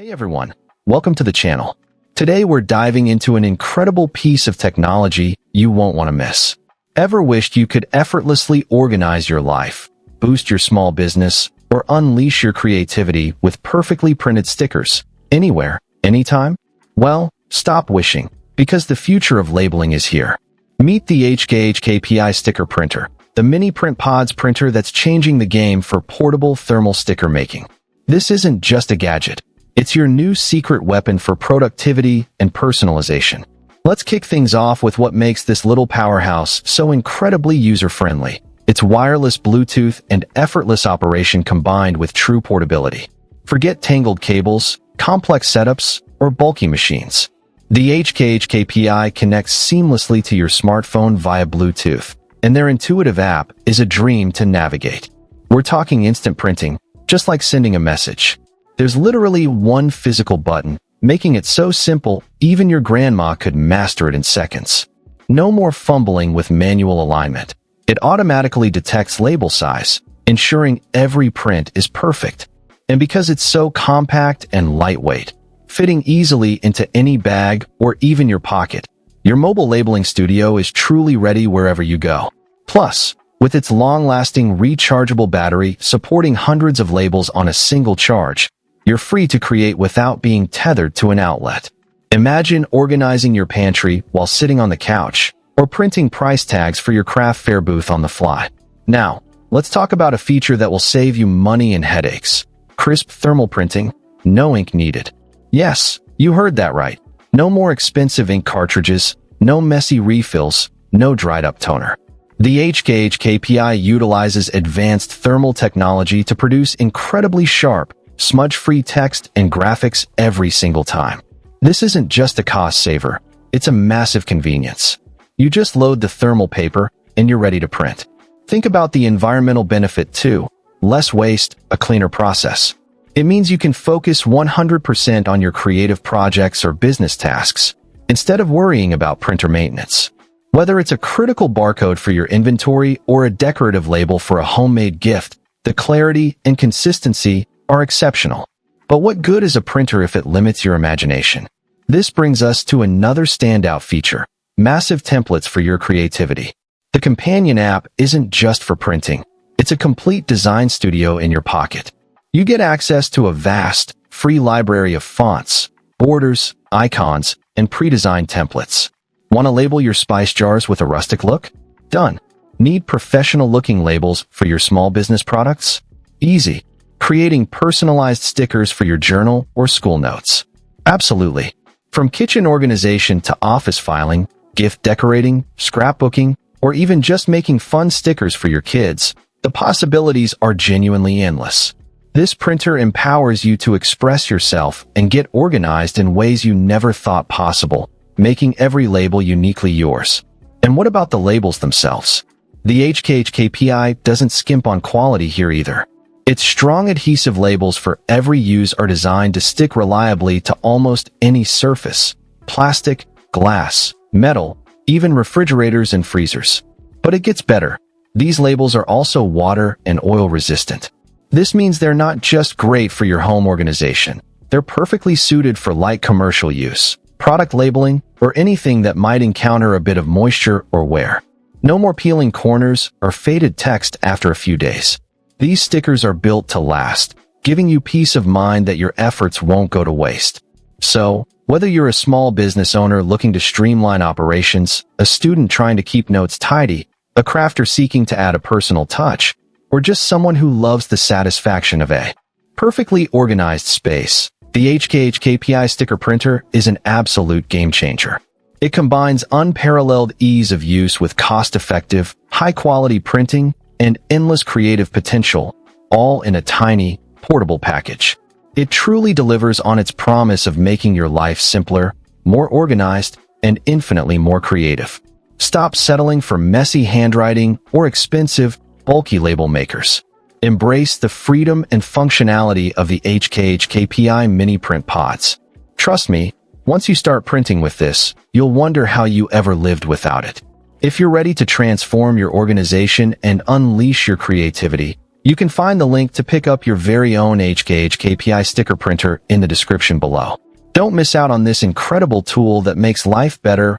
Hey everyone, welcome to the channel. Today we're diving into an incredible piece of technology you won't want to miss. Ever wished you could effortlessly organize your life, boost your small business, or unleash your creativity with perfectly printed stickers, anywhere, anytime? Well, stop wishing, because the future of labeling is here. Meet the HKHKPI Sticker Printer, the mini print pods printer that's changing the game for portable thermal sticker making. This isn't just a gadget. It's your new secret weapon for productivity and personalization. Let's kick things off with what makes this little powerhouse so incredibly user-friendly. Its wireless Bluetooth and effortless operation combined with true portability. Forget tangled cables, complex setups, or bulky machines. The HKHKPI connects seamlessly to your smartphone via Bluetooth, and their intuitive app is a dream to navigate. We're talking instant printing, just like sending a message. There's literally one physical button, making it so simple, even your grandma could master it in seconds. No more fumbling with manual alignment. It automatically detects label size, ensuring every print is perfect. And because it's so compact and lightweight, fitting easily into any bag or even your pocket, your mobile labeling studio is truly ready wherever you go. Plus, with its long-lasting rechargeable battery supporting hundreds of labels on a single charge, you're free to create without being tethered to an outlet. Imagine organizing your pantry while sitting on the couch, or printing price tags for your craft fair booth on the fly. Now, let's talk about a feature that will save you money and headaches. Crisp thermal printing, no ink needed. Yes, you heard that right. No more expensive ink cartridges, no messy refills, no dried-up toner. The HKHKPI utilizes advanced thermal technology to produce incredibly sharp, smudge-free text and graphics every single time. This isn't just a cost saver, it's a massive convenience. You just load the thermal paper, and you're ready to print. Think about the environmental benefit too. Less waste, a cleaner process. It means you can focus 100% on your creative projects or business tasks, instead of worrying about printer maintenance. Whether it's a critical barcode for your inventory or a decorative label for a homemade gift, the clarity and consistency are exceptional. But what good is a printer if it limits your imagination? This brings us to another standout feature, massive templates for your creativity. The companion app isn't just for printing. It's a complete design studio in your pocket. You get access to a vast, free library of fonts, borders, icons, and pre-designed templates. Want to label your spice jars with a rustic look? Done. Need professional-looking labels for your small business products? Easy. Creating personalized stickers for your journal or school notes? Absolutely. From kitchen organization to office filing, gift decorating, scrapbooking, or even just making fun stickers for your kids, the possibilities are genuinely endless. This printer empowers you to express yourself and get organized in ways you never thought possible, making every label uniquely yours. And what about the labels themselves? The HKHKPI doesn't skimp on quality here either. Its strong adhesive labels for every use are designed to stick reliably to almost any surface: plastic, glass, metal, even refrigerators and freezers. But it gets better. These labels are also water and oil resistant. This means they're not just great for your home organization. They're perfectly suited for light commercial use, product labeling, or anything that might encounter a bit of moisture or wear. No more peeling corners or faded text after a few days. These stickers are built to last, giving you peace of mind that your efforts won't go to waste. So, whether you're a small business owner looking to streamline operations, a student trying to keep notes tidy, a crafter seeking to add a personal touch, or just someone who loves the satisfaction of a perfectly organized space, the HKHKPI Sticker Printer is an absolute game-changer. It combines unparalleled ease of use with cost-effective, high-quality printing and endless creative potential, all in a tiny, portable package. It truly delivers on its promise of making your life simpler, more organized, and infinitely more creative. Stop settling for messy handwriting or expensive, bulky label makers. Embrace the freedom and functionality of the HKHKPI Mini Print Pods. Trust me, once you start printing with this, you'll wonder how you ever lived without it. If you're ready to transform your organization and unleash your creativity, You can find the link to pick up your very own HKHKPI sticker printer in the description below. Don't miss out on this incredible tool that makes life better